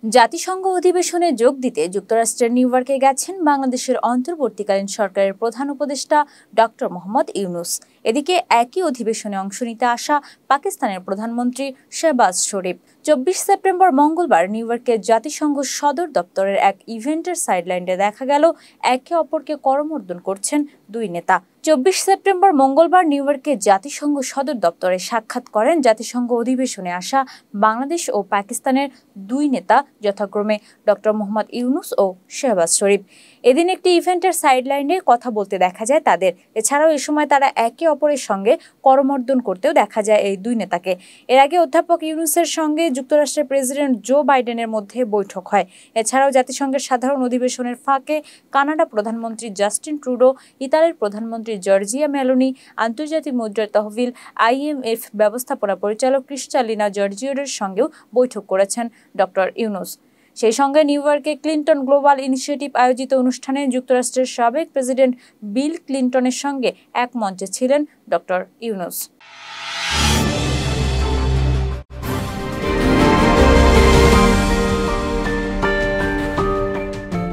জাতিসংঘ অধিবেশনে যোগ দিতে যুক্তরাষ্ট্রের নিউ ইয়র্কে গেছেন বাংলাদেশের অন্তর্বর্তীকালীন সরকারের প্রধান উপদেষ্টা ডক্টর মোহাম্মদ ইউনূস। এদিকে একই অধিবেশনে অংশ নিতে আসা পাকিস্তানের প্রধানমন্ত্রী শেহবাজ শরীফ 24 সেপ্টেম্বর মঙ্গলবার নিউ ইয়র্কের জাতিসংঘ সদর দপ্তরের এক ইভেন্টের সাইডলাইনে দেখা গেল একে অপরকে করমর্দন করছেন দুই নেতা। 24 সেপ্টেম্বর মঙ্গলবার নিউ ইয়র্কে জাতিসংঘ সদর দপ্তরে সাক্ষাৎ করেন জাতিসংঘ অধিবেশনে আসা বাংলাদেশ ও পাকিস্তানের দুই নেতা, যথাক্রমে ডক্টর মোহাম্মদ ইউনূস ও শেহবাজ শরীফ। এদিন একটি ইভেন্টের সাইডলাইনে কথা বলতে দেখা যায় তাদের। এছাড়াও এ সময় তারা একে অপরের সঙ্গে করমর্দন করতেও দেখা যায় এই দুই নেতাকে। এর আগে অধ্যাপক ইউনূসের সঙ্গে যুক্তরাষ্ট্রের প্রেসিডেন্ট জো বাইডেনের মধ্যে বৈঠক হয়। এছাড়াও জাতিসংঘের সাধারণ অধিবেশনের ফাঁকে কানাডা প্রধানমন্ত্রী জাস্টিন ট্রুডো, ইতালির প্রধানমন্ত্রী জর্জিয়া মেলোনি, আন্তর্জাতিক মুদ্রা তহবিল IMF ব্যবস্থাপনা পরিচালক ক্রিস্টালিনা জর্জিওর সঙ্গেও বৈঠক করেছেন ডক্টর ইউনূস। সেই সঙ্গে নিউ ইয়র্কে ক্লিন্টন গ্লোবাল ইনিশিয়েটিভ আয়োজিত অনুষ্ঠানে যুক্তরাষ্ট্রের সাবেক প্রেসিডেন্ট বিল ক্লিন্টনের সঙ্গে এক মঞ্চে ছিলেন ডক্টর ইউনূস।